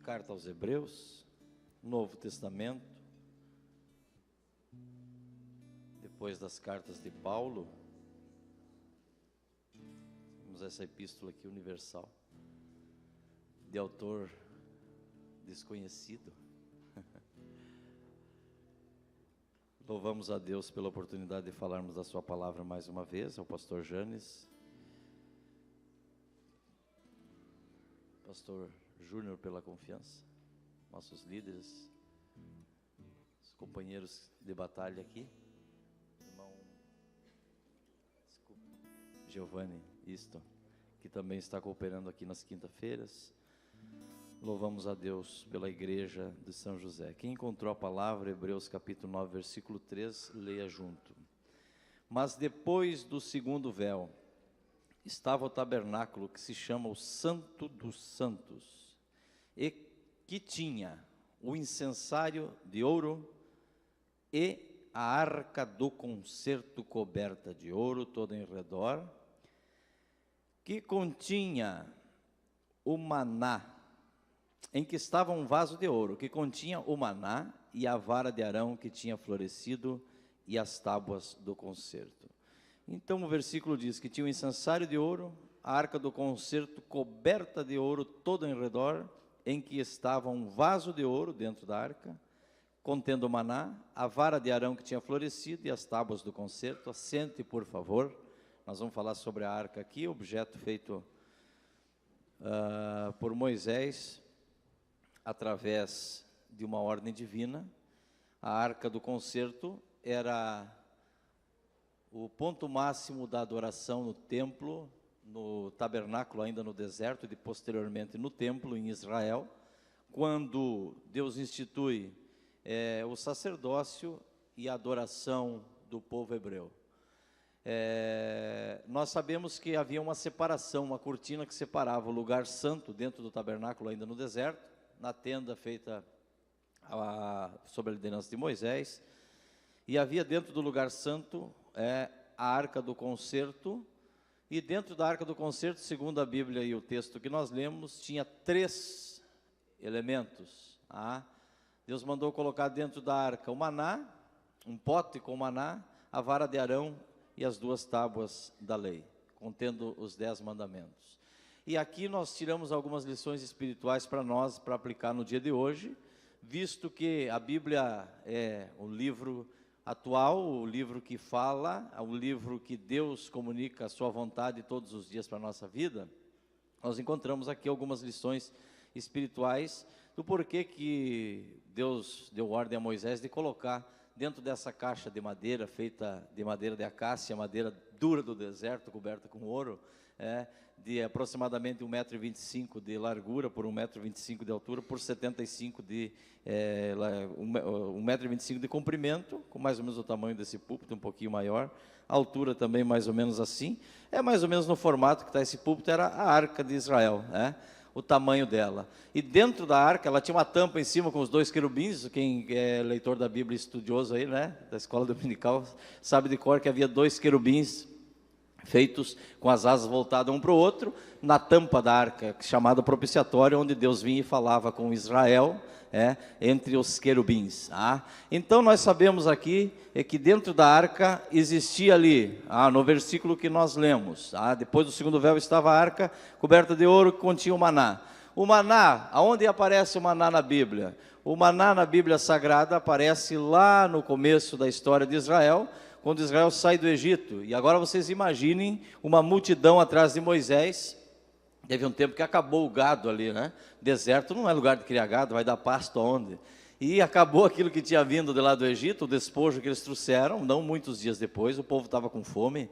Carta aos Hebreus, Novo Testamento, depois das cartas de Paulo, temos essa epístola aqui universal, de autor desconhecido. Louvamos a Deus pela oportunidade de falarmos da sua palavra mais uma vez, ao pastor Janes, pastor Júnior pela confiança, nossos líderes, os companheiros de batalha aqui, irmão Giovanni, que também está cooperando aqui nas quinta-feiras. Louvamos a Deus pela igreja de São José. Quem encontrou a palavra, Hebreus capítulo 9, versículo 3, leia junto. Mas depois do segundo véu, estava o tabernáculo que se chama o Santo dos Santos, e que tinha o incensário de ouro e a arca do concerto coberta de ouro toda em redor, que continha o maná, em que estava um vaso de ouro, que continha o maná e a vara de Arão que tinha florescido e as tábuas do concerto. Então o versículo diz que tinha o incensário de ouro, a arca do concerto coberta de ouro todo em redor, em que estava um vaso de ouro dentro da arca, contendo o maná, a vara de Arão que tinha florescido e as tábuas do concerto. Assente, por favor. Nós vamos falar sobre a arca aqui, objeto feito por Moisés, através de uma ordem divina. A arca do concerto era o ponto máximo da adoração no templo, no tabernáculo ainda no deserto, e posteriormente no templo em Israel, quando Deus institui o sacerdócio e a adoração do povo hebreu. Nós sabemos que havia uma separação, uma cortina que separava o lugar santo dentro do tabernáculo ainda no deserto, na tenda feita sob a liderança de Moisés, e havia dentro do lugar santo a arca do concerto. E dentro da arca do concerto, segundo a Bíblia e o texto que nós lemos, tinha 3 elementos. Deus mandou colocar dentro da arca o maná, um pote com maná, a vara de Arão e as 2 tábuas da lei, contendo os 10 mandamentos. E aqui nós tiramos algumas lições espirituais para nós, para aplicar no dia de hoje, visto que a Bíblia é o livro atual, o livro que fala, o livro que Deus comunica a sua vontade todos os dias para a nossa vida. Nós encontramos aqui algumas lições espirituais do porquê que Deus deu ordem a Moisés de colocar dentro dessa caixa de madeira, feita de madeira de acácia, madeira dura do deserto, coberta com ouro, de aproximadamente 1,25 m de largura, por 1,25 m de altura, por 75 de 1,25 m de comprimento, com mais ou menos o tamanho desse púlpito, um pouquinho maior, a altura também mais ou menos assim, mais ou menos no formato que está esse púlpito, era a arca de Israel, o tamanho dela. E dentro da arca, ela tinha uma tampa em cima com os 2 querubins, quem é leitor da Bíblia, estudioso aí, da escola dominical, sabe de cor que havia 2 querubins, feitos com as asas voltadas um para o outro, na tampa da arca, chamada propiciatório, onde Deus vinha e falava com Israel, entre os querubins. Então nós sabemos aqui que dentro da arca existia ali, no versículo que nós lemos, depois do segundo véu estava a arca coberta de ouro que continha o maná. O maná, aonde aparece o maná na Bíblia? O maná na Bíblia Sagrada aparece lá no começo da história de Israel, quando Israel sai do Egito. E agora vocês imaginem uma multidão atrás de Moisés. Teve um tempo que acabou o gado ali, Deserto não é lugar de criar gado, vai dar pasto aonde? E acabou aquilo que tinha vindo de lá do Egito, o despojo que eles trouxeram, não muitos dias depois, o povo estava com fome.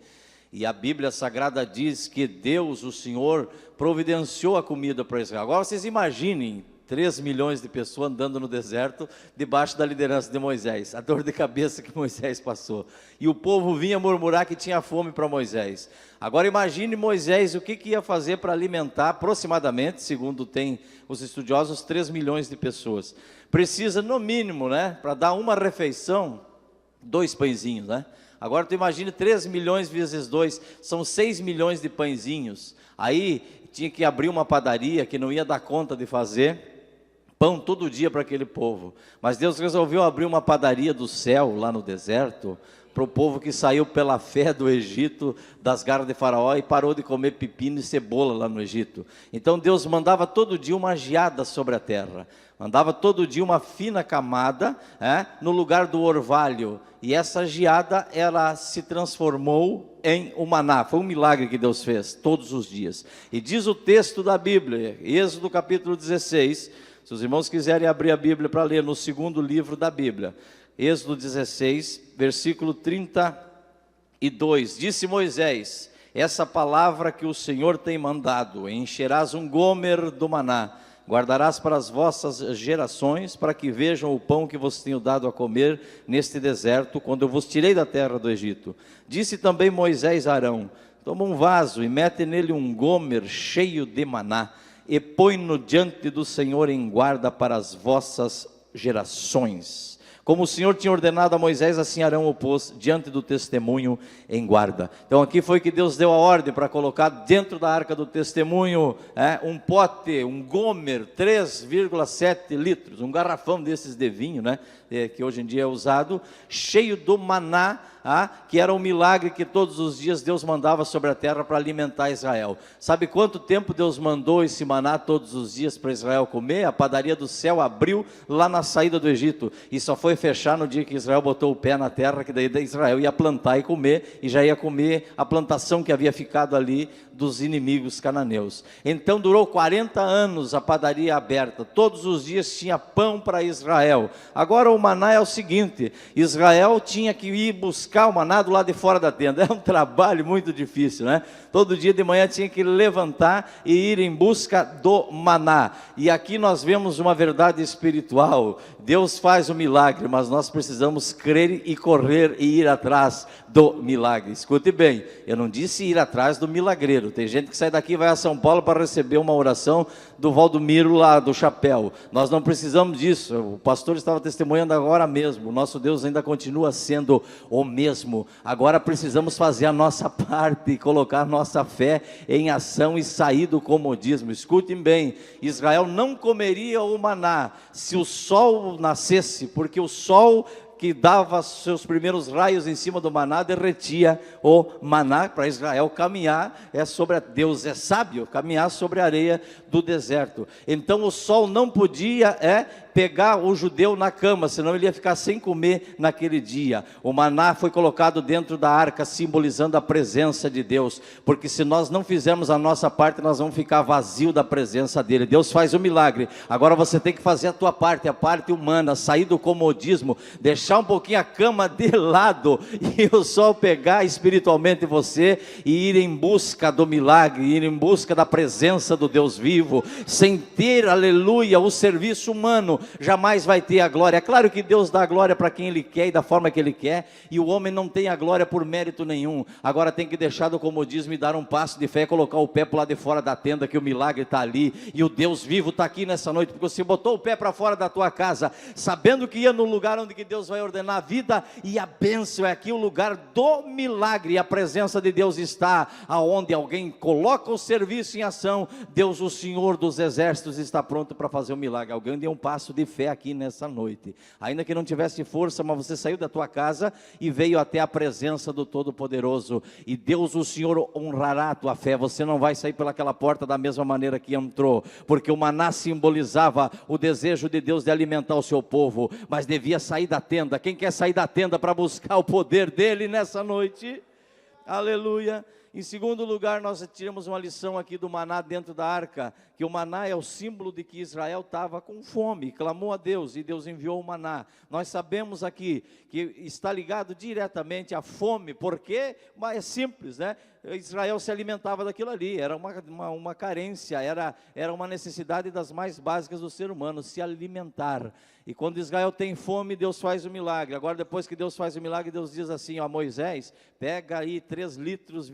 E a Bíblia Sagrada diz que Deus, o Senhor, providenciou a comida para Israel. Agora vocês imaginem 3 milhões de pessoas andando no deserto, debaixo da liderança de Moisés, a dor de cabeça que Moisés passou, e o povo vinha murmurar que tinha fome para Moisés. Agora imagine Moisés, o que ia fazer para alimentar aproximadamente, segundo tem os estudiosos, 3 milhões de pessoas. Precisa no mínimo, para dar uma refeição, 2 pãezinhos, Agora tu imagine 3 milhões vezes 2, são 6 milhões de pãezinhos. Aí tinha que abrir uma padaria que não ia dar conta de fazer, pão todo dia para aquele povo. Mas Deus resolveu abrir uma padaria do céu lá no deserto, para o povo que saiu pela fé do Egito, das garras de Faraó, e parou de comer pepino e cebola lá no Egito. Então Deus mandava todo dia uma geada sobre a terra, mandava todo dia uma fina camada no lugar do orvalho, e essa geada, ela se transformou em um maná. Foi um milagre que Deus fez todos os dias. E diz o texto da Bíblia, Êxodo capítulo 16, se os irmãos quiserem abrir a Bíblia para ler, no segundo livro da Bíblia, Êxodo 16, versículo 32, disse Moisés, essa palavra que o Senhor tem mandado, encherás um gomer do maná, guardarás para as vossas gerações, para que vejam o pão que vos tenho dado a comer neste deserto, quando eu vos tirei da terra do Egito. Disse também Moisés a Arão, toma um vaso e mete nele um gomer cheio de maná, e põe-no diante do Senhor em guarda para as vossas gerações. Como o Senhor tinha ordenado a Moisés, assim Arão o pôs diante do testemunho em guarda. Então aqui foi que Deus deu a ordem para colocar dentro da arca do testemunho um pote, um gomer, 3,7 litros, um garrafão desses de vinho, que hoje em dia é usado, cheio do maná, que era um milagre que todos os dias Deus mandava sobre a terra para alimentar Israel. Sabe quanto tempo Deus mandou esse maná todos os dias para Israel comer? A padaria do céu abriu lá na saída do Egito, e só foi fechar no dia que Israel botou o pé na terra, que daí Israel ia plantar e comer, e já ia comer a plantação que havia ficado ali dos inimigos cananeus. Então durou 40 anos a padaria aberta, todos os dias tinha pão para Israel. Agora o maná é o seguinte, Israel tinha que ir buscar o maná do lado de fora da tenda, é um trabalho muito difícil, todo dia de manhã tinha que levantar e ir em busca do maná. E aqui nós vemos uma verdade espiritual, Deus faz o milagre, mas nós precisamos crer e correr e ir atrás do milagre. Escute bem, eu não disse ir atrás do milagreiro. Tem gente que sai daqui e vai a São Paulo para receber uma oração do Valdomiro lá do chapéu. Nós não precisamos disso. O pastor estava testemunhando agora mesmo, o nosso Deus ainda continua sendo o mesmo. Agora precisamos fazer a nossa parte e colocar nossa fé em ação e sair do comodismo. Escutem bem, Israel não comeria o maná se o sol nascesse, porque o sol que dava seus primeiros raios em cima do maná, derretia o maná. Para Israel caminhar, Deus é sábio, caminhar sobre a areia do deserto. Então o sol não podia pegar o judeu na cama, senão ele ia ficar sem comer naquele dia. O maná foi colocado dentro da arca, simbolizando a presença de Deus, porque se nós não fizermos a nossa parte, nós vamos ficar vazio da presença dele. Deus faz o milagre, agora você tem que fazer a tua parte, a parte humana, sair do comodismo, deixar um pouquinho a cama de lado, e o sol pegar espiritualmente você, e ir em busca do milagre, ir em busca da presença do Deus vivo. Sem ter, aleluia, o serviço humano, jamais vai ter a glória. É claro que Deus dá a glória para quem Ele quer e da forma que Ele quer, e o homem não tem a glória por mérito nenhum. Agora tem que deixar do comodismo e dar um passo de fé, colocar o pé para o lado de fora da tenda, que o milagre está ali, e o Deus vivo está aqui nessa noite, porque você botou o pé para fora da tua casa, sabendo que ia no lugar onde que Deus vai ordenar a vida, e a bênção é aqui o lugar do milagre, e a presença de Deus está aonde alguém coloca o serviço em ação. Deus, o Senhor dos exércitos, está pronto para fazer o milagre. Alguém deu um passo de fé aqui nessa noite, ainda que não tivesse força, mas você saiu da tua casa e veio até a presença do Todo-Poderoso, e Deus, o Senhor, honrará a tua fé. Você não vai sair pelaquela porta da mesma maneira que entrou, porque o maná simbolizava o desejo de Deus de alimentar o seu povo, mas devia sair da tenda. Quem quer sair da tenda para buscar o poder dele nessa noite? Aleluia. Em segundo lugar, nós tiramos uma lição aqui do maná dentro da arca, que o maná é o símbolo de que Israel estava com fome, clamou a Deus, e Deus enviou o maná. Nós sabemos aqui que está ligado diretamente à fome, porque é simples, Israel se alimentava daquilo ali, era uma carência, era uma necessidade das mais básicas do ser humano, se alimentar. E quando Israel tem fome, Deus faz o milagre. Agora, depois que Deus faz o milagre, Deus diz assim, Moisés, pega aí 3,7 litros,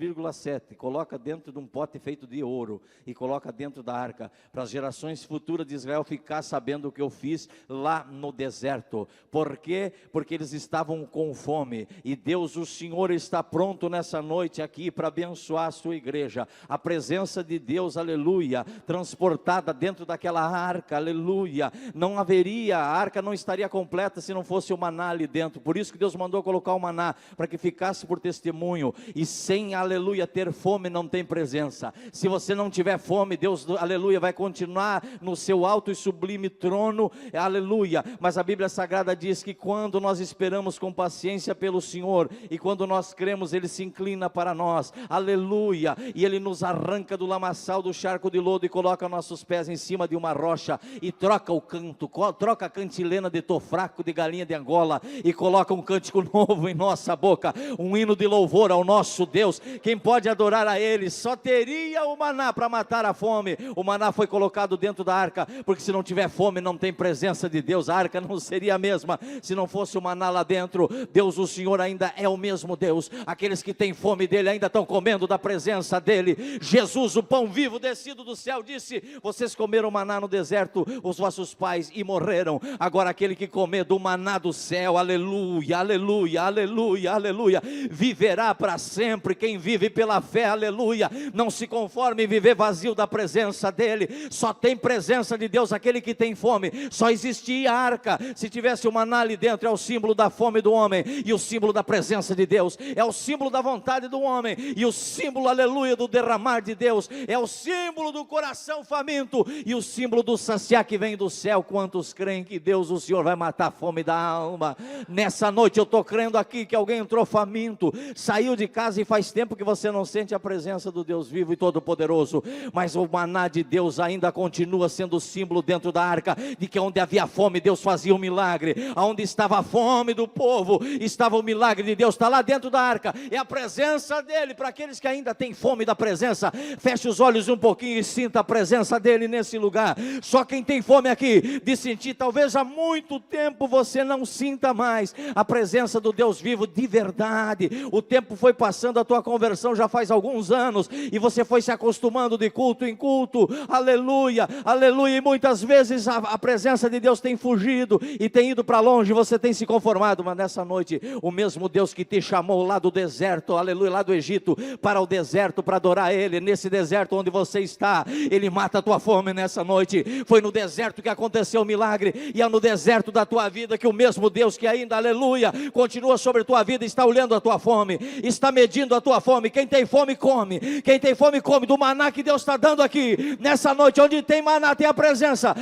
coloca dentro de um pote feito de ouro, e coloca dentro da arca. arca, para as gerações futuras de Israel ficar sabendo o que eu fiz lá no deserto. Por quê? Porque eles estavam com fome, e Deus, o Senhor, está pronto nessa noite aqui para abençoar a sua igreja. A presença de Deus, aleluia, transportada dentro daquela arca, aleluia. Não haveria, a arca não estaria completa se não fosse o maná ali dentro. Por isso que Deus mandou colocar o maná, para que ficasse por testemunho. E sem, aleluia, ter fome não tem presença. Se você não tiver fome, Deus, aleluia, vai continuar no seu alto e sublime trono, aleluia. Mas a Bíblia Sagrada diz que quando nós esperamos com paciência pelo Senhor, e quando nós cremos, Ele se inclina para nós, aleluia, e Ele nos arranca do lamaçal, do charco de lodo, e coloca nossos pés em cima de uma rocha, e troca o canto, troca a cantilena de tô fraco, de galinha de Angola, e coloca um cântico novo em nossa boca, um hino de louvor ao nosso Deus. Quem pode adorar a Ele? Só teria o maná para matar a fome. O maná foi colocado dentro da arca, porque se não tiver fome não tem presença de Deus. A arca não seria a mesma se não fosse o maná lá dentro. Deus, o Senhor, ainda é o mesmo Deus. Aqueles que têm fome dEle ainda estão comendo da presença dEle. Jesus, o pão vivo descido do céu, disse: vocês comeram maná no deserto, os vossos pais, e morreram. Agora aquele que comer do maná do céu, aleluia, aleluia, aleluia, aleluia, viverá para sempre. Quem vive pela fé, aleluia, não se conforme em viver vazio da presença dEle. Só tem presença de Deus aquele que tem fome. Só existia a arca, se tivesse o maná ali dentro. É o símbolo da fome do homem, e o símbolo da presença de Deus, é o símbolo da vontade do homem, e o símbolo, aleluia, do derramar de Deus, é o símbolo do coração faminto, e o símbolo do saciar que vem do céu. Quantos creem que Deus, o Senhor, vai matar a fome da alma? Nessa noite eu estou crendo aqui que alguém entrou faminto, saiu de casa e faz tempo que você não sente a presença do Deus vivo e todo poderoso, mas o maná de Deus ainda continua sendo símbolo dentro da arca, de que onde havia fome Deus fazia um milagre. Aonde estava a fome do povo, estava o milagre de Deus. Está lá dentro da arca, é a presença dEle. Para aqueles que ainda têm fome da presença, feche os olhos um pouquinho e sinta a presença dEle nesse lugar. Só quem tem fome aqui de sentir, talvez há muito tempo você não sinta mais a presença do Deus vivo de verdade. O tempo foi passando, a tua conversão já faz alguns anos, e você foi se acostumando de culto em culto, aleluia, aleluia, e muitas vezes a presença de Deus tem fugido, e tem ido para longe, você tem se conformado. Mas nessa noite, o mesmo Deus que te chamou lá do deserto, aleluia, lá do Egito, para o deserto, para adorar Ele, nesse deserto onde você está, Ele mata a tua fome nessa noite. Foi no deserto que aconteceu o milagre, e é no deserto da tua vida que o mesmo Deus que ainda, aleluia, continua sobre a tua vida, está olhando a tua fome, está medindo a tua fome. Quem tem fome come, quem tem fome come do maná que Deus está dando aqui, nessa noite. Onde tem maná tem a presença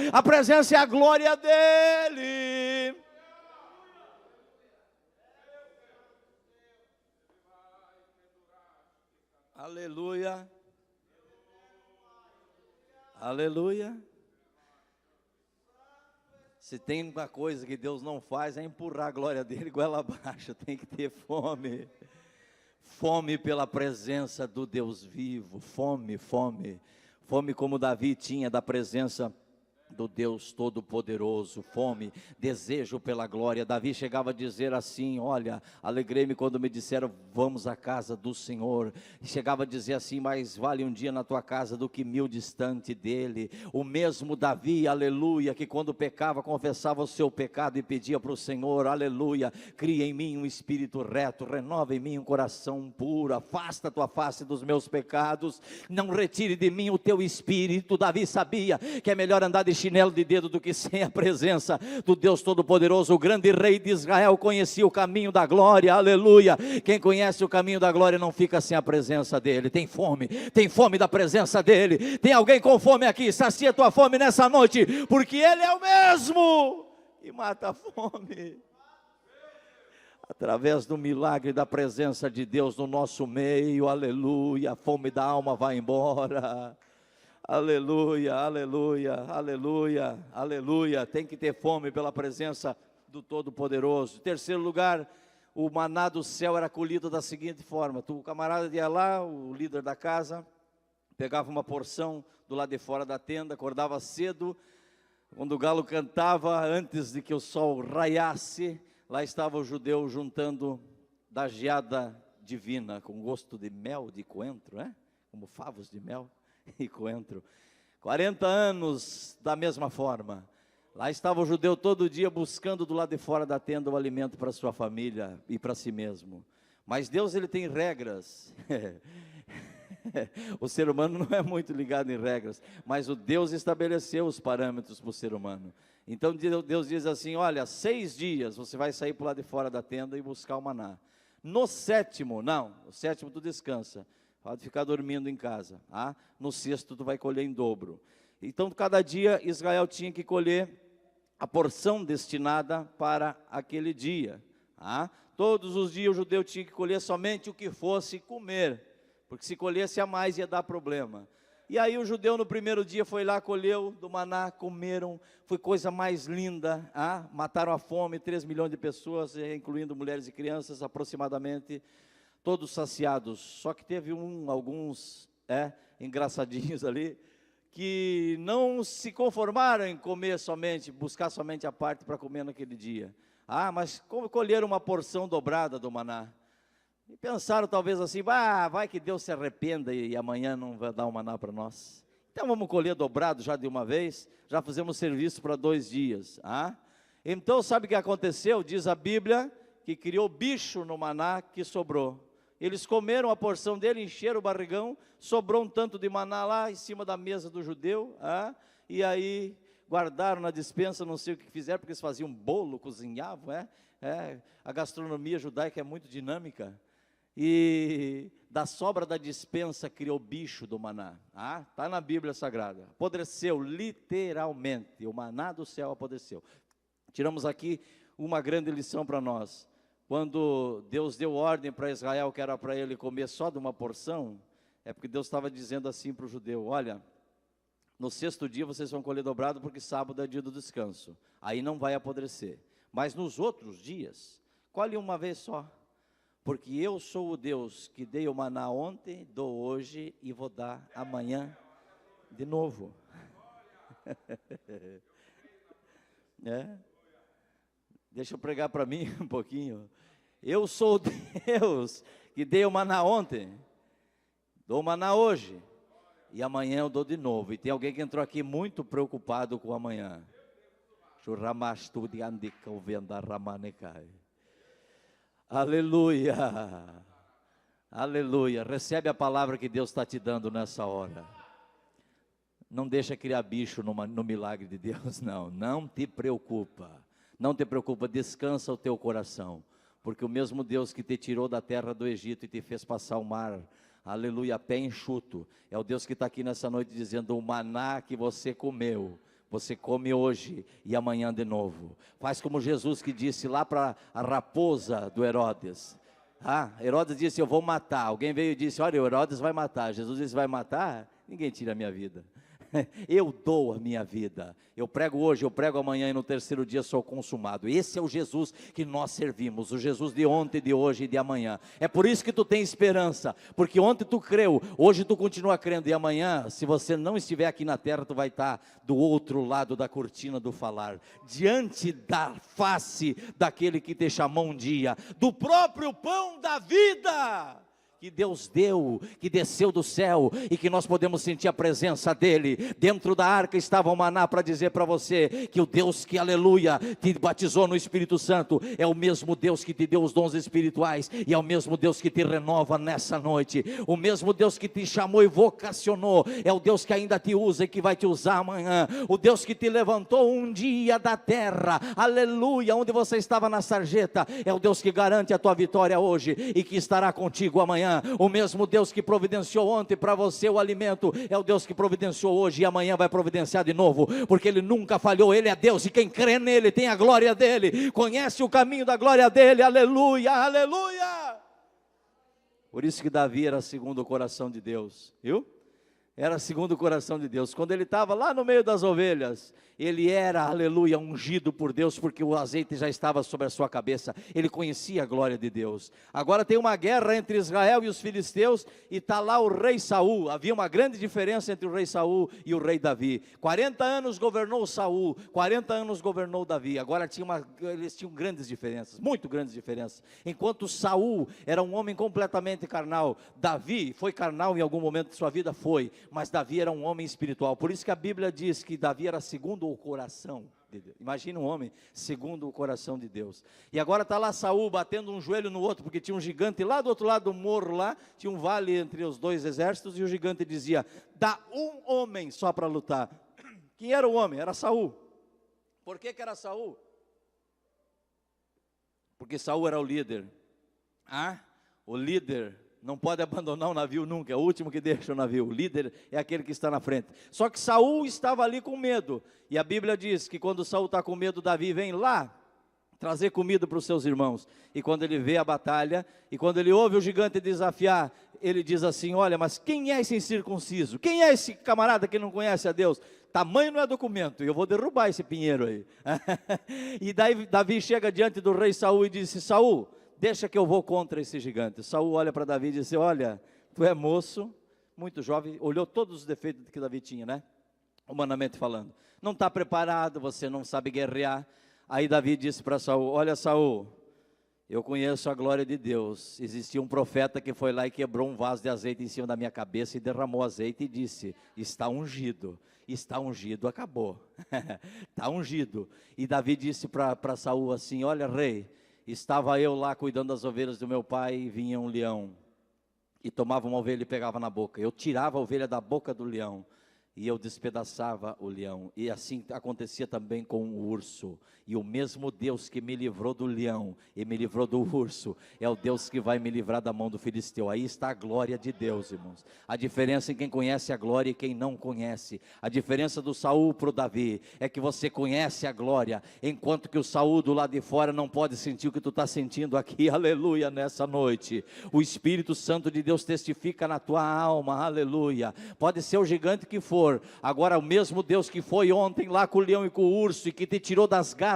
é a glória dEle. Aleluia, aleluia. Se tem uma coisa que Deus não faz, é empurrar a glória dEle goela abaixo. Tem que ter fome, fome pela presença do Deus vivo, fome, fome, fome como Davi tinha da presença do Deus Todo-Poderoso, fome, desejo pela glória. Davi chegava a dizer assim: olha, alegrei-me quando me disseram vamos à casa do Senhor. E chegava a dizer assim: mais vale um dia na tua casa do que 1000 distante dele. O mesmo Davi, aleluia, que quando pecava confessava o seu pecado e pedia para o Senhor, aleluia, cria em mim um espírito reto, renova em mim um coração puro, afasta a tua face dos meus pecados, não retire de mim o teu espírito. Davi sabia que é melhor andar de chinelo de dedo do que sem a presença do Deus Todo-Poderoso. O grande rei de Israel conhecia o caminho da glória, aleluia. Quem conhece o caminho da glória não fica sem a presença dele. Tem fome da presença dele. Tem alguém com fome aqui? Sacia a tua fome nessa noite, porque Ele é o mesmo e mata a fome. Através do milagre da presença de Deus no nosso meio, aleluia, a fome da alma vai embora. Aleluia, aleluia, aleluia, aleluia. Tem que ter fome pela presença do Todo-Poderoso. Terceiro lugar, o maná do céu era colhido da seguinte forma: o camarada ia lá, o líder da casa, pegava uma porção do lado de fora da tenda, acordava cedo, quando o galo cantava, antes de que o sol raiasse, lá estava o judeu juntando da geada divina, com gosto de mel, de coentro, como favos de mel e coentro. 40 anos da mesma forma. Lá estava o judeu todo dia buscando do lado de fora da tenda o alimento para sua família e para si mesmo. Mas Deus, ele tem regras. O ser humano não é muito ligado em regras, mas o Deus estabeleceu os parâmetros para o ser humano. Então Deus diz assim: olha, 6 dias você vai sair para o lado de fora da tenda e buscar o maná. No sétimo, não, o sétimo tu descansa, pode ficar dormindo em casa. No sexto tu vai colher em dobro. Então cada dia Israel tinha que colher a porção destinada para aquele dia. Todos os dias o judeu tinha que colher somente o que fosse comer, porque se colhesse a mais ia dar problema. E aí o judeu no primeiro dia foi lá, colheu do maná, comeram, foi coisa mais linda, mataram a fome, 3 milhões de pessoas, incluindo mulheres e crianças aproximadamente, todos saciados. Só que teve alguns engraçadinhos ali, que não se conformaram em comer somente, buscar somente a parte para comer naquele dia. Mas como colheram uma porção dobrada do maná? E pensaram talvez assim: vai que Deus se arrependa e amanhã não vai dar o maná para nós. Então vamos colher dobrado já de uma vez, já fizemos serviço para 2 dias. Então sabe o que aconteceu? Diz a Bíblia que criou bicho no maná que sobrou. Eles comeram a porção dele, encheram o barrigão, sobrou um tanto de maná lá em cima da mesa do judeu, e aí guardaram na despensa, não sei o que fizeram, porque eles faziam bolo, cozinhavam, a gastronomia judaica é muito dinâmica. E da sobra da despensa criou bicho do maná. Está na Bíblia Sagrada. Apodreceu, literalmente. O maná do céu apodreceu. Tiramos aqui uma grande lição para nós. Quando Deus deu ordem para Israel, que era para ele comer só de uma porção, é porque Deus estava dizendo assim para o judeu: olha, no 6º dia vocês vão colher dobrado, porque sábado é dia do descanso. Aí não vai apodrecer. Mas nos outros dias, colhe uma vez só. Porque eu sou o Deus que dei o maná ontem, dou hoje e vou dar amanhã de novo. Deixa eu pregar para mim um pouquinho. Eu sou o Deus que dei o maná ontem, dou o maná hoje e amanhã eu dou de novo. E tem alguém que entrou aqui muito preocupado com amanhã. Aleluia, aleluia. Recebe a palavra que Deus está te dando nessa hora. Não deixa criar bicho no milagre de Deus, não te preocupa. Não te preocupa, descansa o teu coração. Porque o mesmo Deus que te tirou da terra do Egito e te fez passar o mar, aleluia, pé enxuto, é o Deus que está aqui nessa noite dizendo: o maná que você comeu, você come hoje e amanhã de novo. Faz como Jesus que disse lá para a raposa do Herodes. Herodes disse: eu vou matar. Alguém veio e disse: olha, o Herodes vai matar. Jesus disse: vai matar? Ninguém tira a minha vida. Eu dou a minha vida. Eu prego hoje, eu prego amanhã e no 3º dia sou consumado. Esse é o Jesus que nós servimos, o Jesus de ontem, de hoje e de amanhã. É por isso que tu tem esperança, porque ontem tu creu, hoje tu continua crendo, e amanhã, se você não estiver aqui na terra, tu vai estar do outro lado da cortina do falar, diante da face daquele que te chamou um dia, do próprio pão da vida que Deus deu, que desceu do céu, e que nós podemos sentir a presença dEle. Dentro da arca estava o maná para dizer para você, que o Deus que, aleluia, te batizou no Espírito Santo, é o mesmo Deus que te deu os dons espirituais, e é o mesmo Deus que te renova nessa noite, o mesmo Deus que te chamou e vocacionou, é o Deus que ainda te usa e que vai te usar amanhã, o Deus que te levantou um dia da terra, aleluia, onde você estava na sarjeta, é o Deus que garante a tua vitória hoje, e que estará contigo amanhã. O mesmo Deus que providenciou ontem para você o alimento, é o Deus que providenciou hoje e amanhã vai providenciar de novo, porque Ele nunca falhou. Ele é Deus, e quem crê nele tem a glória dele, conhece o caminho da glória dele, aleluia, aleluia. Por isso que Davi era segundo o coração de Deus, viu? Era segundo o coração de Deus. Quando ele estava lá no meio das ovelhas, ele era, aleluia, ungido por Deus, porque o azeite já estava sobre a sua cabeça, ele conhecia a glória de Deus. Agora tem uma guerra entre Israel e os filisteus, e está lá o rei Saul. Havia uma grande diferença entre o rei Saul e o rei Davi. 40 anos governou Saul, 40 anos governou Davi. Agora eles tinham grandes diferenças, muito grandes diferenças. Enquanto Saul era um homem completamente carnal, Davi foi carnal em algum momento de sua vida? Foi, mas Davi era um homem espiritual. Por isso que a Bíblia diz que Davi era segundo o coração de Deus. Imagina um homem segundo o coração de Deus. E agora está lá Saul batendo um joelho no outro, porque tinha um gigante lá do outro lado do morro lá, tinha um vale entre os dois exércitos, e o gigante dizia: dá um homem só para lutar. Quem era o homem? Era Saul. Por que era Saul? Porque Saul era o líder. O líder não pode abandonar o navio nunca, é o último que deixa o navio. O líder é aquele que está na frente. Só que Saul estava ali com medo, e a Bíblia diz que quando Saul está com medo, Davi vem lá trazer comida para os seus irmãos. E quando ele vê a batalha, e quando ele ouve o gigante desafiar, ele diz assim: olha, mas quem é esse incircunciso? Quem é esse camarada que não conhece a Deus? Tamanho não é documento, eu vou derrubar esse pinheiro aí. E daí Davi chega diante do rei Saul e disse: Saul, deixa que eu vou contra esse gigante. Saul olha para Davi e disse: olha, tu é moço, muito jovem, olhou todos os defeitos que Davi tinha, né? Humanamente falando. Não está preparado, você não sabe guerrear. Aí Davi disse para Saul: olha, Saul, eu conheço a glória de Deus. Existia um profeta que foi lá e quebrou um vaso de azeite em cima da minha cabeça e derramou azeite e disse: está ungido, acabou. Está ungido. E Davi disse para Saul assim: olha, rei, estava eu lá cuidando das ovelhas do meu pai, e vinha um leão, e tomava uma ovelha e pegava na boca. Eu tirava a ovelha da boca do leão, e eu despedaçava o leão. E assim acontecia também com o urso. E o mesmo Deus que me livrou do leão e me livrou do urso, é o Deus que vai me livrar da mão do filisteu. Aí está a glória de Deus, irmãos. A diferença em quem conhece a glória e quem não conhece. A diferença do Saul para o Davi é que você conhece a glória, enquanto que o Saul do lado de fora não pode sentir o que tu está sentindo aqui. Aleluia, nessa noite. O Espírito Santo de Deus testifica na tua alma. Aleluia. Pode ser o gigante que for, agora o mesmo Deus que foi ontem lá com o leão e com o urso, e que te tirou das garras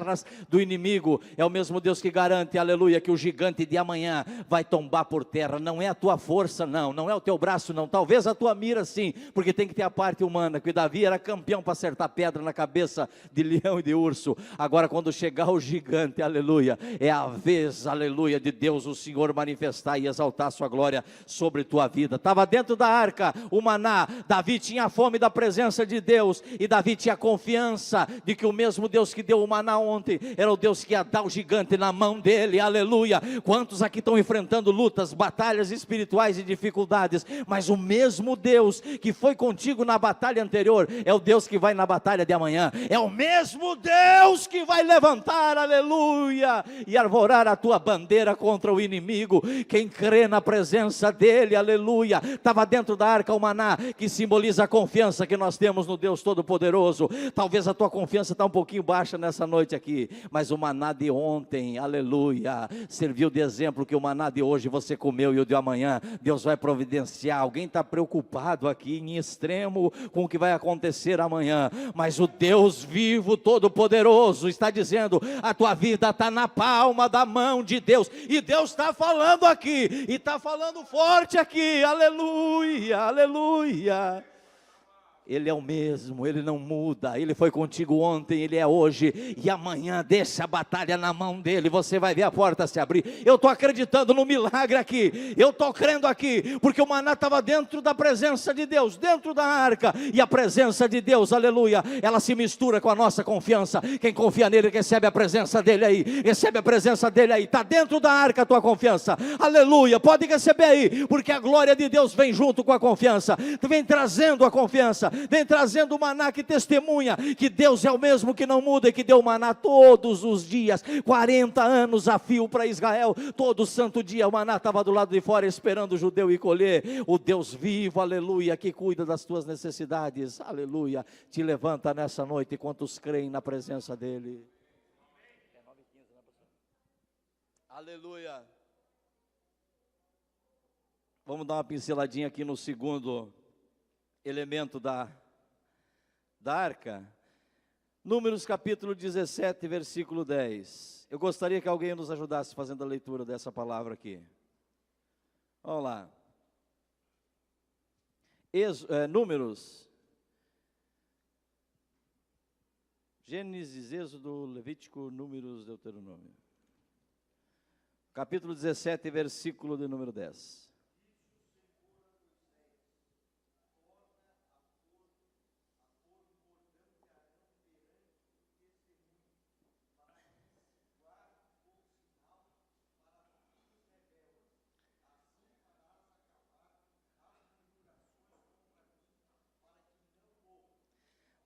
do inimigo, é o mesmo Deus que garante, aleluia, que o gigante de amanhã vai tombar por terra. Não é a tua força, não é o teu braço, não, talvez a tua mira sim, porque tem que ter a parte humana, que Davi era campeão para acertar pedra na cabeça de leão e de urso. Agora quando chegar o gigante, aleluia, é a vez, aleluia, de Deus, o Senhor manifestar e exaltar a sua glória sobre tua vida. Estava dentro da arca o maná. Davi tinha fome da presença de Deus, e Davi tinha confiança de que o mesmo Deus que deu o maná ontem era o Deus que ia dar o gigante na mão dele. Aleluia. Quantos aqui estão enfrentando lutas, batalhas espirituais e dificuldades, mas o mesmo Deus que foi contigo na batalha anterior é o Deus que vai na batalha de amanhã. É o mesmo Deus que vai levantar, aleluia, e arvorar a tua bandeira contra o inimigo. Quem crê na presença dele, aleluia. Estava dentro da arca o maná, que simboliza a confiança que nós temos no Deus Todo-Poderoso. Talvez a tua confiança está um pouquinho baixa nessa noite aqui, mas o maná de ontem, aleluia, serviu de exemplo, que o maná de hoje você comeu, e o de amanhã Deus vai providenciar. Alguém está preocupado aqui em extremo com o que vai acontecer amanhã, mas o Deus vivo, todo-poderoso, está dizendo: a tua vida está na palma da mão de Deus, e Deus está falando aqui, e está falando forte aqui, aleluia, aleluia. Ele é o mesmo, Ele não muda. Ele foi contigo ontem, Ele é hoje e amanhã. Deixa a batalha na mão dEle, você vai ver a porta se abrir. Eu estou acreditando no milagre aqui, eu estou crendo aqui, porque o maná estava dentro da presença de Deus, dentro da arca, e a presença de Deus, aleluia, ela se mistura com a nossa confiança. Quem confia nele recebe a presença dEle aí, recebe a presença dEle aí. Está dentro da arca a tua confiança, aleluia, pode receber aí, porque a glória de Deus vem junto com a confiança, vem trazendo a confiança, vem trazendo o maná que testemunha que Deus é o mesmo que não muda, e que deu maná todos os dias, 40 anos a fio para Israel, todo santo dia o maná estava do lado de fora esperando o judeu ir colher. O Deus vivo, aleluia, que cuida das tuas necessidades, aleluia, te levanta nessa noite. Quantos creem na presença dEle? Aleluia. Vamos dar uma pinceladinha aqui no segundo elemento da arca. Números capítulo 17, versículo 10. Eu gostaria que alguém nos ajudasse fazendo a leitura dessa palavra aqui. Vamos lá. Números. Gênesis, Êxodo, Levítico, Números, Deuteronômio. Capítulo 17, versículo de número 10.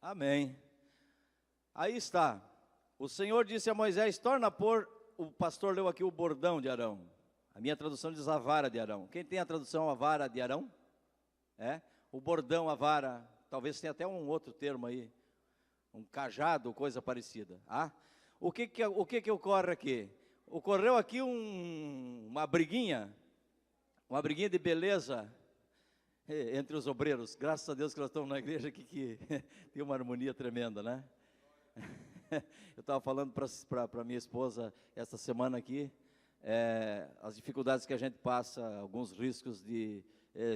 Amém. Aí está. O Senhor disse a Moisés: torna a pôr, o pastor leu aqui o bordão de Arão. A minha tradução diz a vara de Arão. Quem tem a tradução a vara de Arão? O bordão, a vara, talvez tenha até um outro termo aí, um cajado, coisa parecida. O que ocorre aqui? Ocorreu aqui uma briguinha de beleza entre os obreiros. Graças a Deus que nós estamos na igreja aqui que tem uma harmonia tremenda, né? Eu estava falando para minha esposa esta semana aqui, as dificuldades que a gente passa, alguns riscos de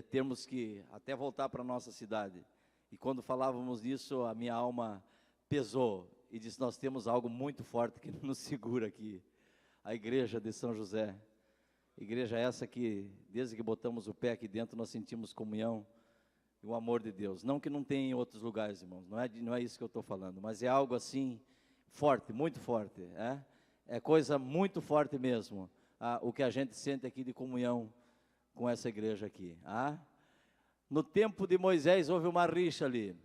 termos que até voltar para a nossa cidade. E quando falávamos disso, a minha alma pesou e disse: nós temos algo muito forte que nos segura aqui, a igreja de São José. Igreja essa que, desde que botamos o pé aqui dentro, nós sentimos comunhão e o amor de Deus. Não que não tenha em outros lugares, irmãos, não é isso que eu estou falando, mas é algo assim, forte, muito forte, é coisa muito forte mesmo, o que a gente sente aqui de comunhão com essa igreja aqui. No tempo de Moisés houve uma rixa ali.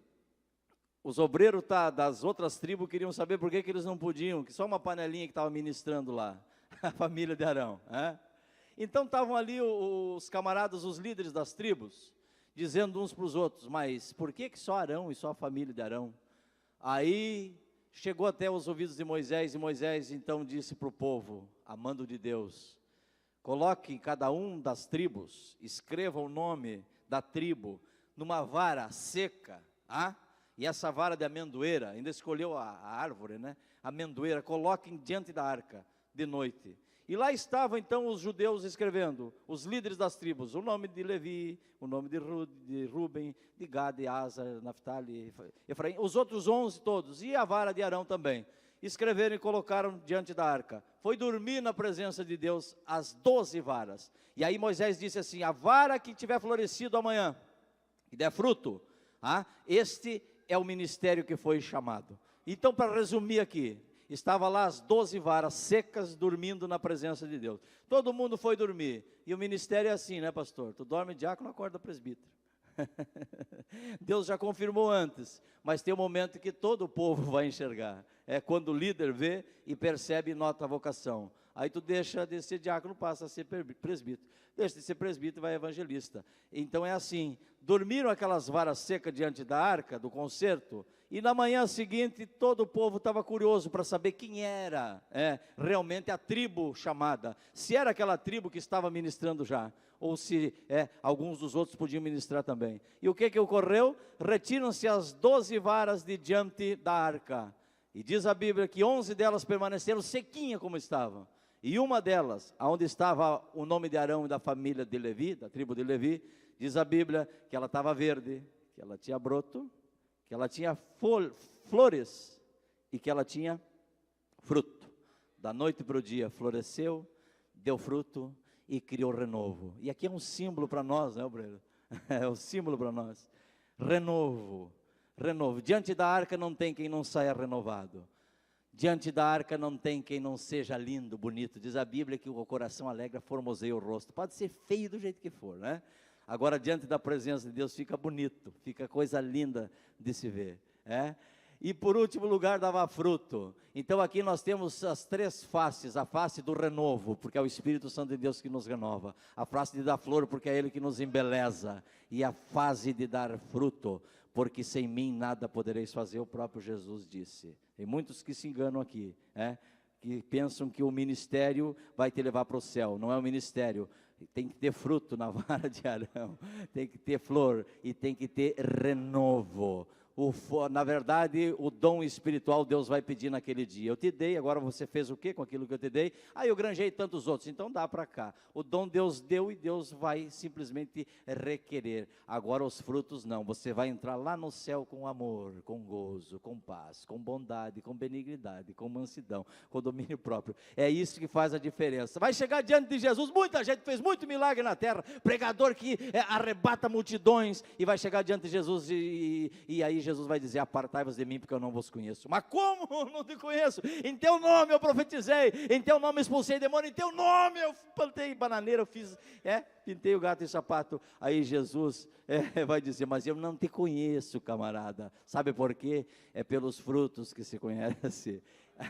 Os obreiros das outras tribos queriam saber por que eles não podiam, que só uma panelinha que estava ministrando lá, a família de Arão. Então estavam ali os camaradas, os líderes das tribos, dizendo uns para os outros: mas por que só Arão e só a família de Arão? Aí chegou até os ouvidos de Moisés, e Moisés então disse para o povo, a mando de Deus: coloque cada um das tribos, escreva o nome da tribo numa vara seca, e essa vara de amendoeira, ainda escolheu a árvore, né? Amendoeira, coloquem diante da arca de noite. E lá estavam então os judeus escrevendo, os líderes das tribos, o nome de Levi, o nome de Ruben, de Gad, de Asa, Naftali, Efraim, os outros 11 todos, e a vara de Arão também. Escreveram e colocaram diante da arca. Foi dormir na presença de Deus as 12 varas. E aí Moisés disse assim: a vara que tiver florescido amanhã, que der fruto, este é o ministério que foi chamado. Então, para resumir aqui, estava lá as 12 varas secas dormindo na presença de Deus. Todo mundo foi dormir. E o ministério é assim, né, pastor? Tu dorme diácono, acorda presbítero. Deus já confirmou antes, mas tem um momento que todo o povo vai enxergar. É quando o líder vê e percebe e nota a vocação. Aí tu deixa de ser diácono, passa a ser presbítero. Deixa de ser presbítero e vai evangelista. Então é assim, dormiram aquelas varas secas diante da arca, do concerto, e na manhã seguinte todo o povo estava curioso para saber quem era realmente a tribo chamada. Se era aquela tribo que estava ministrando já, ou se alguns dos outros podiam ministrar também. E o que ocorreu? Retiram-se as 12 varas de diante da arca. E diz a Bíblia que 11 delas permaneceram sequinhas como estavam. E uma delas, onde estava o nome de Arão e da família de Levi, da tribo de Levi, diz a Bíblia que ela estava verde, que ela tinha broto, que ela tinha flores e que ela tinha fruto. Da noite para o dia floresceu, deu fruto e criou renovo. E aqui é um símbolo para nós, né, obreiro? É um símbolo para nós. Renovo. Diante da arca não tem quem não saia renovado. Diante da arca não tem quem não seja lindo, bonito. Diz a Bíblia que o coração alegra formoseia o rosto. Pode ser feio do jeito que for, né? Agora, diante da presença de Deus, fica bonito, fica coisa linda de se ver. E por último lugar, dava fruto. Então aqui nós temos as 3 faces: a face do renovo, porque é o Espírito Santo de Deus que nos renova; a face de dar flor, porque é Ele que nos embeleza; e a fase de dar fruto, porque sem mim nada podereis fazer, o próprio Jesus disse. Tem muitos que se enganam aqui, que pensam que o ministério vai te levar para o céu. Não é o ministério. Tem que ter fruto na vara de Arão, tem que ter flor e tem que ter renovo. Na verdade, o dom espiritual Deus vai pedir naquele dia. Eu te dei, agora você fez o que com aquilo que eu te dei? Eu granjei tantos outros, então dá para cá. O dom Deus deu e Deus vai simplesmente requerer. Agora os frutos não, você vai entrar lá no céu com amor, com gozo, com paz, com bondade, com benignidade, com mansidão, com domínio próprio. É isso que faz a diferença. Vai chegar diante de Jesus, muita gente fez muito milagre na terra, pregador que arrebata multidões, e vai chegar diante de Jesus e aí Jesus Jesus vai dizer: apartai-vos de mim, porque eu não vos conheço. Mas como? Não te conheço. Em teu nome eu profetizei, em teu nome expulsei demônio, em teu nome eu plantei bananeira, eu fiz, pintei o gato e sapato. Aí Jesus vai dizer: mas eu não te conheço, camarada. Sabe por quê? É pelos frutos que se conhece.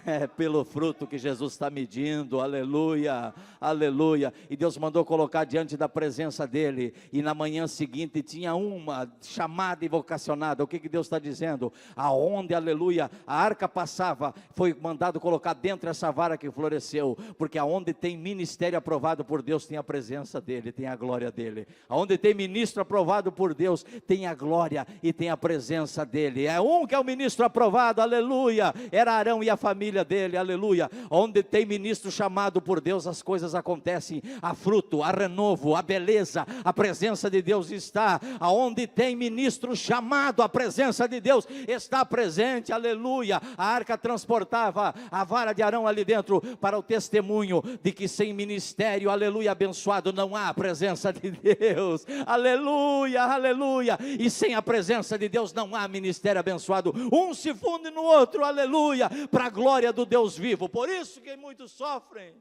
É pelo fruto que Jesus está medindo, aleluia, aleluia. E Deus mandou colocar diante da presença dele, e na manhã seguinte tinha uma chamada e vocacionada. O que Deus está dizendo? Aonde, aleluia, a arca passava, foi mandado colocar dentro essa vara que floresceu, porque aonde tem ministério aprovado por Deus, tem a presença dele, tem a glória dele. Aonde tem ministro aprovado por Deus, tem a glória e tem a presença dele. É um que é o ministro aprovado, aleluia, era Arão e a família dele, aleluia. Onde tem ministro chamado por Deus, as coisas acontecem, há fruto, há renovo, há beleza, a presença de Deus está. Aonde tem ministro chamado, a presença de Deus está presente, aleluia. A arca transportava a vara de Arão ali dentro, para o testemunho de que sem ministério, aleluia, abençoado, não há a presença de Deus, aleluia, aleluia. E sem a presença de Deus não há ministério abençoado, um se funde no outro, aleluia, para a glória do Deus vivo. Por isso que muitos sofrem,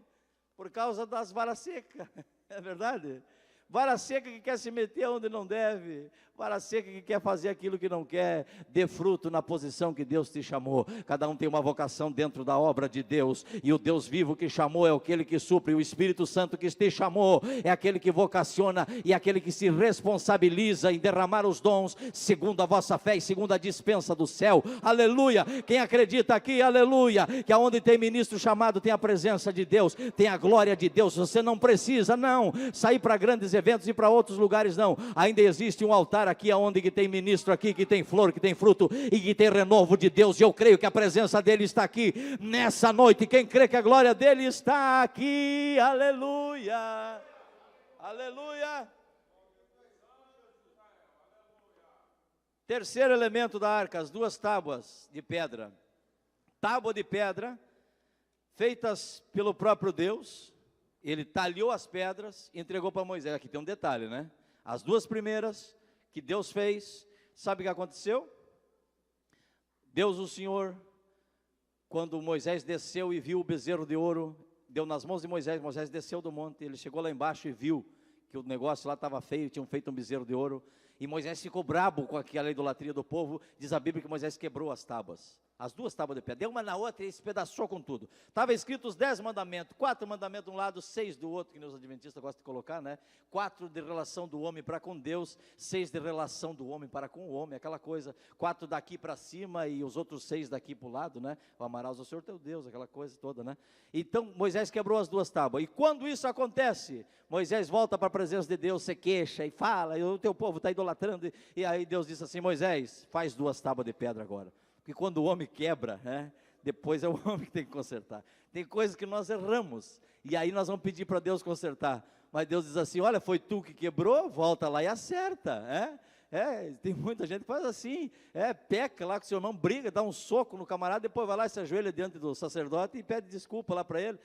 por causa das varas secas, é verdade? Vara seca que quer se meter onde não deve, vara seca que quer fazer aquilo que não quer. Dê fruto na posição que Deus te chamou. Cada um tem uma vocação dentro da obra de Deus, e o Deus vivo que chamou é aquele que supre. O Espírito Santo que te chamou é aquele que vocaciona, e aquele que se responsabiliza em derramar os dons segundo a vossa fé e segundo a dispensa do céu, aleluia. Quem acredita aqui, aleluia, que aonde tem ministro chamado tem a presença de Deus, tem a glória de Deus. Você não precisa não sair para grandes eventos e para outros lugares, não. Ainda existe um altar aqui, aonde que tem ministro aqui, que tem flor, que tem fruto e que tem renovo de Deus. E eu creio que a presença dele está aqui nessa noite. Quem crê que a glória dele está aqui, aleluia, aleluia. Terceiro elemento da arca, as duas tábuas de pedra. Tábua de pedra, feitas pelo próprio Deus. Ele talhou as pedras e entregou para Moisés. Aqui tem um detalhe, né? As duas primeiras que Deus fez, sabe o que aconteceu? Deus, o Senhor, quando Moisés desceu e viu o bezerro de ouro, deu nas mãos de Moisés. Moisés desceu do monte, ele chegou lá embaixo e viu que o negócio lá estava feio, tinham feito um bezerro de ouro, e Moisés ficou brabo com aquela idolatria do povo. Diz a Bíblia que Moisés quebrou as tábuas, as duas tábuas de pedra, deu uma na outra e se pedaçou com tudo. Estava escrito os 10 mandamentos, 4 mandamentos de um lado, 6 do outro, que os adventistas gostam de colocar, né? 4 de relação do homem para com Deus, 6 de relação do homem para com o homem, aquela coisa, 4 daqui para cima e os outros 6 daqui para o lado, né? O amarás ao Senhor teu Deus, aquela coisa toda, né? Então Moisés quebrou as duas tábuas, e quando isso acontece, Moisés volta para a presença de Deus, se queixa e fala, e o teu povo está idolatrando, e aí Deus disse assim: Moisés, faz 2 tábuas de pedra agora. Porque quando o homem quebra, né, depois é o homem que tem que consertar. Tem coisas que nós erramos, e aí nós vamos pedir para Deus consertar. Mas Deus diz assim: olha, foi tu que quebrou, volta lá e acerta. Tem muita gente que faz assim, peca lá com o seu irmão, briga, dá um soco no camarada, depois vai lá e se ajoelha diante do sacerdote e pede desculpa lá para ele.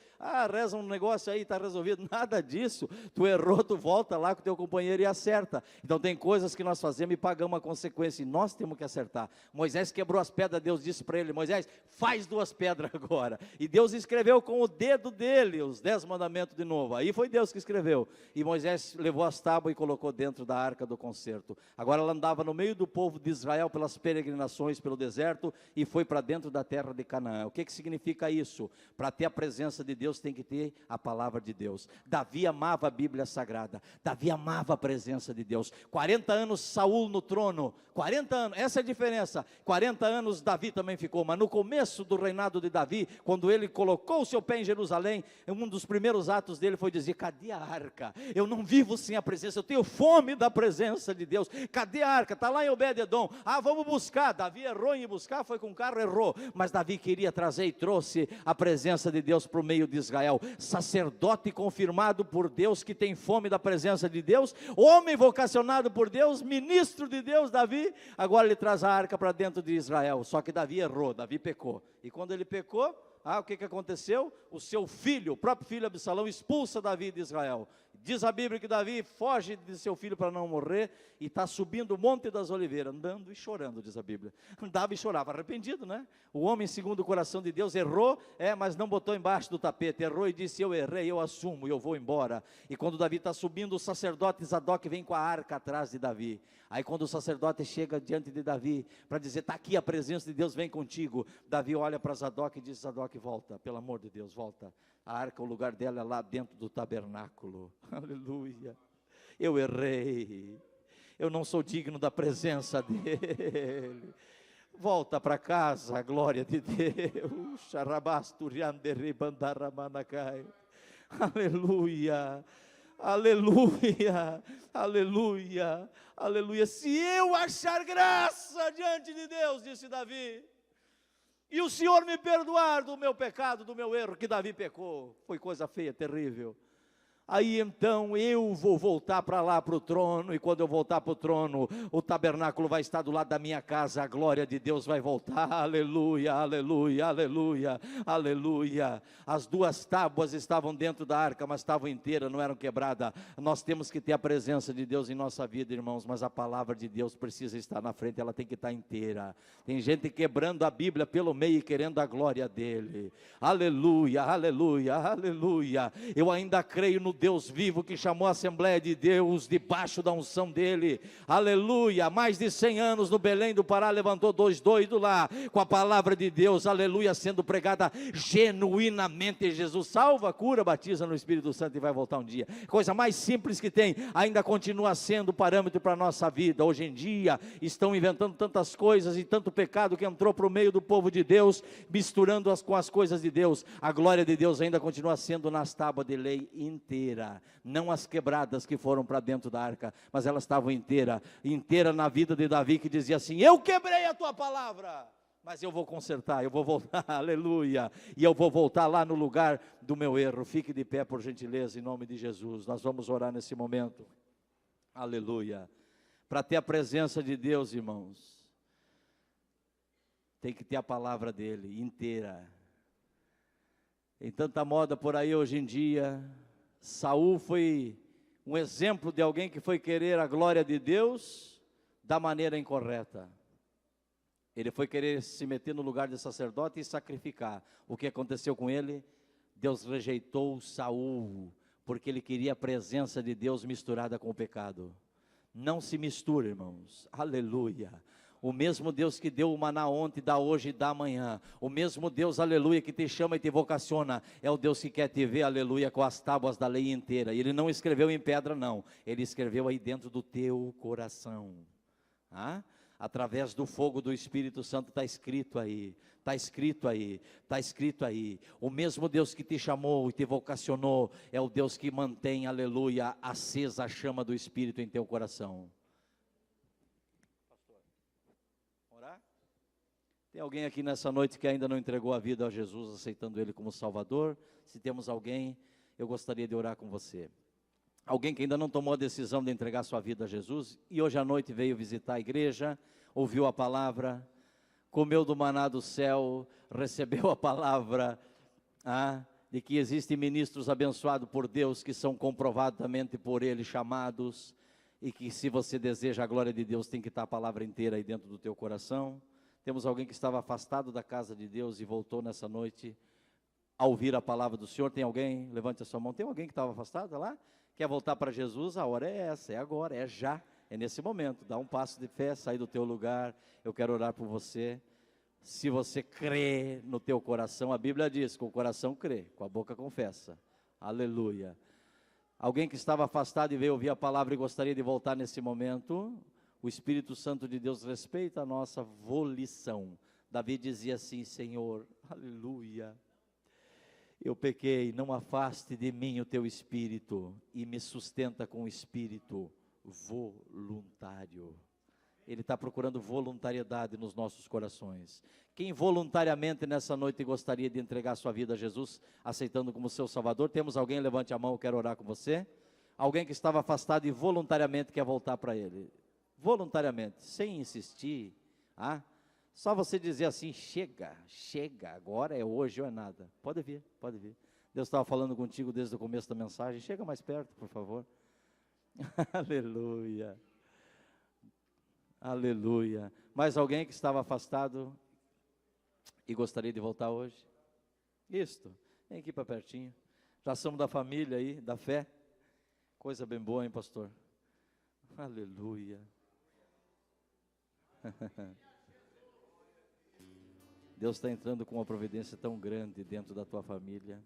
Reza um negócio aí, está resolvido. Nada disso, tu errou, tu volta lá com o teu companheiro e acerta. Então tem coisas que nós fazemos e pagamos a consequência, e nós temos que acertar. Moisés quebrou as pedras, Deus disse para ele: Moisés, faz 2 pedras agora. E Deus escreveu com o dedo dele os 10 mandamentos de novo. Aí foi Deus que escreveu, e Moisés levou as tábuas e colocou dentro da arca do concerto. Agora ela andava no meio do povo de Israel pelas peregrinações pelo deserto, e foi para dentro da terra de Canaã. O que significa isso? Para ter a presença de Deus tem que ter a palavra de Deus. Davi amava a Bíblia Sagrada, Davi amava a presença de Deus. 40 anos Saul no trono, 40 anos, essa é a diferença. 40 anos Davi também ficou, mas no começo do reinado de Davi, quando ele colocou o seu pé em Jerusalém, um dos primeiros atos dele foi dizer: cadê a arca? Eu não vivo sem a presença, eu tenho fome da presença de Deus. Cadê a arca? Está lá em Obed-edom. Vamos buscar. Davi errou em buscar, foi com o carro, errou, mas Davi queria trazer e trouxe a presença de Deus para o meio de Israel. Sacerdote confirmado por Deus, que tem fome da presença de Deus, homem vocacionado por Deus, ministro de Deus, Davi. Agora ele traz a arca para dentro de Israel. Só que Davi errou, Davi pecou, e quando ele pecou, o que aconteceu? O seu filho, o próprio filho Absalão, expulsa Davi de Israel. Diz a Bíblia que Davi foge de seu filho para não morrer e está subindo o Monte das Oliveiras, andando e chorando, diz a Bíblia. Andava e chorava, arrependido, né? O homem segundo o coração de Deus errou, mas não botou embaixo do tapete, errou e disse: eu errei, eu assumo, eu vou embora. E quando Davi está subindo, o sacerdote Zadok vem com a arca atrás de Davi. Aí quando o sacerdote chega diante de Davi, para dizer: está aqui a presença de Deus, vem contigo. Davi olha para Zadok e diz: Zadok, volta, pelo amor de Deus, volta. A arca, o lugar dela é lá dentro do tabernáculo. Aleluia. Eu errei. Eu não sou digno da presença dele. Volta para casa, a glória de Deus. Aleluia. Aleluia. Aleluia. Aleluia. Se eu achar graça diante de Deus, disse Davi, e o Senhor me perdoar do meu pecado, do meu erro, que Davi pecou, foi coisa feia, terrível, aí então eu vou voltar para lá, para o trono, e quando eu voltar para o trono, o tabernáculo vai estar do lado da minha casa, a glória de Deus vai voltar, aleluia, aleluia, aleluia, aleluia. As duas tábuas estavam dentro da arca, mas estavam inteiras, não eram quebradas. Nós temos que ter a presença de Deus em nossa vida, irmãos, mas a palavra de Deus precisa estar na frente, ela tem que estar inteira. Tem gente quebrando a Bíblia pelo meio e querendo a glória dele, aleluia, aleluia, aleluia. Eu ainda creio no Deus vivo que chamou a Assembleia de Deus debaixo da unção dele, aleluia. Mais de 100 anos no Belém do Pará levantou 2 doidos lá, com a palavra de Deus, aleluia, sendo pregada genuinamente. Jesus salva, cura, batiza no Espírito Santo e vai voltar um dia. Coisa mais simples que tem, ainda continua sendo parâmetro para a nossa vida. Hoje em dia estão inventando tantas coisas e tanto pecado que entrou para o meio do povo de Deus, misturando-as com as coisas de Deus. A glória de Deus ainda continua sendo nas tábuas de lei inteira, não as quebradas que foram para dentro da arca, mas elas estavam inteira na vida de Davi, que dizia assim: eu quebrei a tua palavra, mas eu vou consertar, eu vou voltar, aleluia, e eu vou voltar lá no lugar do meu erro. Fique de pé, por gentileza, em nome de Jesus. Nós vamos orar nesse momento, aleluia. Para ter a presença de Deus, irmãos, tem que ter a palavra dele inteira. Tem tanta moda por aí hoje em dia. Saul foi um exemplo de alguém que foi querer a glória de Deus da maneira incorreta. Ele foi querer se meter no lugar de sacerdote e sacrificar. O que aconteceu com ele? Deus rejeitou Saul, porque ele queria a presença de Deus misturada com o pecado. Não se mistura, irmãos, aleluia. O mesmo Deus que deu o maná ontem, dá hoje e dá amanhã. O mesmo Deus, aleluia, que te chama e te vocaciona, é o Deus que quer te ver, aleluia, com as tábuas da lei inteira. E ele não escreveu em pedra, não. Ele escreveu aí dentro do teu coração. Através do fogo do Espírito Santo está escrito aí. Está escrito aí. Está escrito aí. O mesmo Deus que te chamou e te vocacionou é o Deus que mantém, aleluia, acesa a chama do Espírito em teu coração. Tem alguém aqui nessa noite que ainda não entregou a vida a Jesus, aceitando Ele como Salvador? Se temos alguém, eu gostaria de orar com você. Alguém que ainda não tomou a decisão de entregar sua vida a Jesus, e hoje à noite veio visitar a igreja, ouviu a palavra, comeu do maná do céu, recebeu a palavra, de que existem ministros abençoados por Deus, que são comprovadamente por Ele chamados, e que se você deseja a glória de Deus, tem que estar a palavra inteira aí dentro do teu coração. Temos alguém que estava afastado da casa de Deus e voltou nessa noite a ouvir a palavra do Senhor. Tem alguém? Levante a sua mão. Tem alguém que estava afastado lá? Quer voltar para Jesus? A hora é essa, é agora, é já, é nesse momento. Dá um passo de fé, sai do teu lugar. Eu quero orar por você. Se você crê no teu coração, a Bíblia diz, com o coração crê, com a boca confessa. Aleluia. Alguém que estava afastado e veio ouvir a palavra e gostaria de voltar nesse momento, o Espírito Santo de Deus respeita a nossa volição. Davi dizia assim: Senhor, aleluia, eu pequei, não afaste de mim o teu Espírito, e me sustenta com o Espírito voluntário. Ele está procurando voluntariedade nos nossos corações. Quem voluntariamente nessa noite gostaria de entregar sua vida a Jesus, aceitando como seu Salvador? Temos alguém? Levante a mão, eu quero orar com você. Alguém que estava afastado e voluntariamente quer voltar para Ele. Voluntariamente, sem insistir, só você dizer assim: chega, agora é hoje ou é nada. Pode vir, Deus estava falando contigo desde o começo da mensagem. Chega mais perto, por favor. Aleluia. Aleluia. Mais alguém que estava afastado e gostaria de voltar hoje? Isto. Vem aqui para pertinho. Já somos da família aí, da fé. Coisa bem boa, hein, pastor? Aleluia. Deus está entrando com uma providência tão grande dentro da tua família.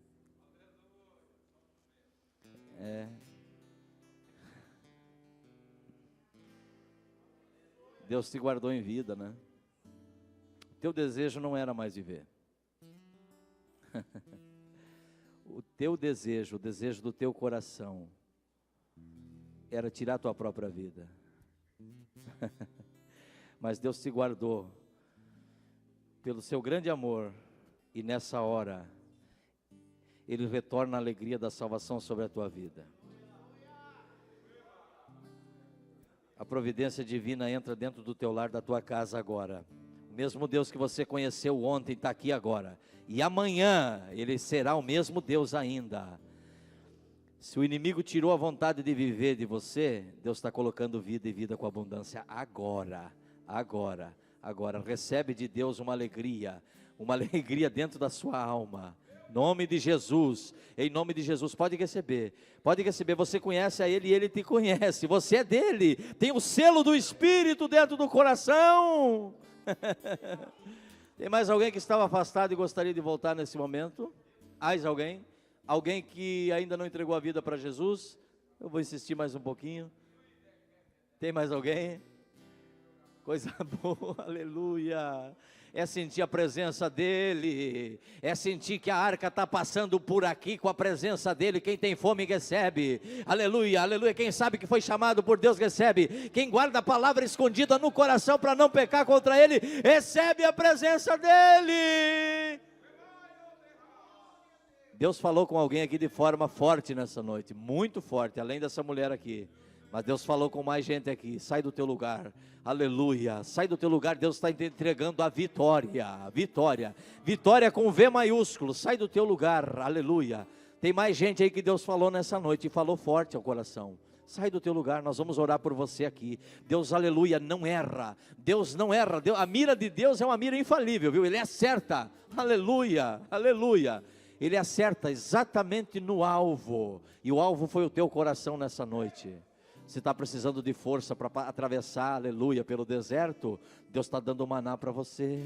Deus te guardou em vida, né? Teu desejo não era mais viver. O teu desejo, o desejo do teu coração, era tirar a tua própria vida. Mas Deus te guardou pelo seu grande amor, e nessa hora Ele retorna a alegria da salvação sobre a tua vida. A providência divina entra dentro do teu lar, da tua casa agora. O mesmo Deus que você conheceu ontem está aqui agora, e amanhã Ele será o mesmo Deus ainda. Se o inimigo tirou a vontade de viver de você, Deus está colocando vida e vida com abundância agora. Recebe de Deus uma alegria dentro da sua alma, em nome de Jesus, pode receber, você conhece a Ele e Ele te conhece, você é dEle, tem o selo do Espírito dentro do coração. Tem mais alguém que estava afastado e gostaria de voltar nesse momento? Mais alguém? Alguém que ainda não entregou a vida para Jesus? Eu vou insistir mais um pouquinho. Tem mais alguém? Coisa boa, aleluia. É sentir a presença dEle, é sentir que a arca está passando por aqui com a presença dEle. Quem tem fome recebe, aleluia, aleluia. Quem sabe que foi chamado por Deus recebe. Quem guarda a palavra escondida no coração para não pecar contra Ele, recebe a presença dEle. Deus falou com alguém aqui de forma forte nessa noite, muito forte, além dessa mulher aqui. Mas Deus falou com mais gente aqui. Sai do teu lugar, aleluia. Sai do teu lugar, Deus está te entregando a vitória. Vitória com V maiúsculo. Sai do teu lugar, aleluia. Tem mais gente aí que Deus falou nessa noite e falou forte ao coração. Sai do teu lugar, nós vamos orar por você aqui. Deus, aleluia, não erra. Deus não erra. A mira de Deus é uma mira infalível, viu? Ele acerta, aleluia, aleluia. Ele acerta exatamente no alvo. E o alvo foi o teu coração nessa noite. Você está precisando de força para atravessar, aleluia, pelo deserto? Deus está dando maná para você,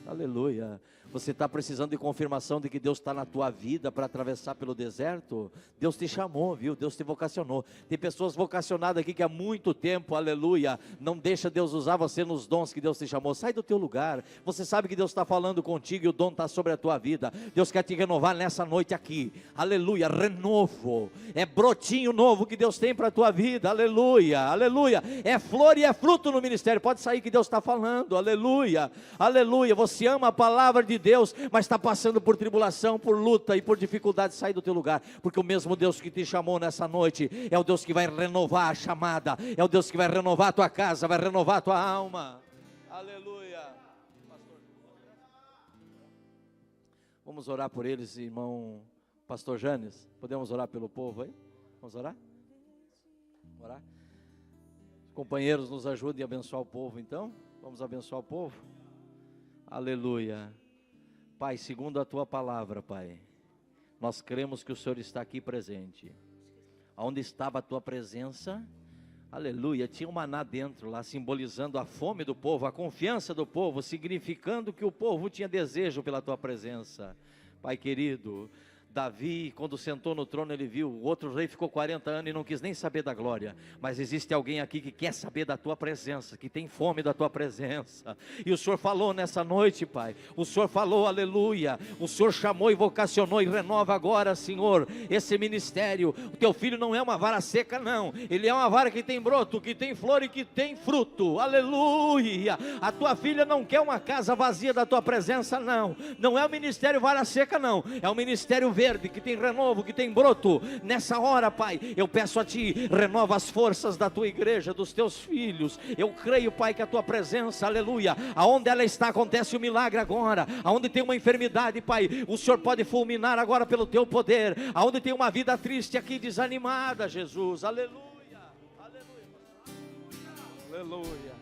aleluia. Você está precisando de confirmação de que Deus está na tua vida para atravessar pelo deserto? Deus te chamou, viu? Deus te vocacionou. Tem pessoas vocacionadas aqui que há muito tempo, aleluia, não deixa Deus usar você nos dons que Deus te chamou. Sai do teu lugar. Você sabe que Deus está falando contigo e o dom está sobre a tua vida. Deus quer te renovar nessa noite aqui, aleluia, renovo, é brotinho novo que Deus tem para a tua vida, aleluia, aleluia, é flor e é fruto no ministério. Pode sair que Deus está falando, aleluia, aleluia. Você ama a palavra de Deus, mas está passando por tribulação, por luta e por dificuldade. Sai do teu lugar, porque o mesmo Deus que te chamou nessa noite é o Deus que vai renovar a chamada, é o Deus que vai renovar a tua casa, vai renovar a tua alma, aleluia. Vamos orar por eles, irmão pastor Janes. Podemos orar pelo povo aí? Vamos orar? Orar? Os companheiros nos ajudem a abençoar o povo então. Vamos abençoar o povo, aleluia. Pai, segundo a tua palavra, Pai, nós cremos que o Senhor está aqui presente. Onde estava a tua presença, aleluia, tinha um maná dentro lá, simbolizando a fome do povo, a confiança do povo, significando que o povo tinha desejo pela tua presença. Pai querido, Davi, quando sentou no trono, ele viu, o outro rei ficou 40 anos e não quis nem saber da glória, mas existe alguém aqui que quer saber da tua presença, que tem fome da tua presença, e o Senhor falou nessa noite, Pai, o Senhor falou, aleluia, o Senhor chamou e vocacionou e renova agora, Senhor, esse ministério. O teu filho não é uma vara seca não, ele é uma vara que tem broto, que tem flor e que tem fruto, aleluia. A tua filha não quer uma casa vazia da tua presença não, não é o ministério vara seca não, é o ministério verde, verde, que tem renovo, que tem broto. Nessa hora, Pai, eu peço a Ti, renova as forças da Tua igreja, dos Teus filhos. Eu creio, Pai, que a Tua presença, aleluia, aonde ela está, acontece o milagre agora. Aonde tem uma enfermidade, Pai, o Senhor pode fulminar agora pelo Teu poder. Aonde tem uma vida triste aqui, desanimada, Jesus, aleluia, aleluia, aleluia.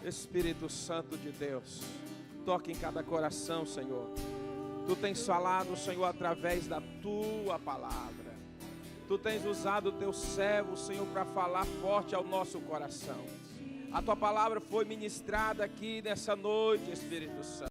Espírito Santo de Deus, toque em cada coração, Senhor. Tu tens falado, Senhor, através da Tua palavra. Tu tens usado o Teu servo, Senhor, para falar forte ao nosso coração. A Tua palavra foi ministrada aqui nessa noite, Espírito Santo.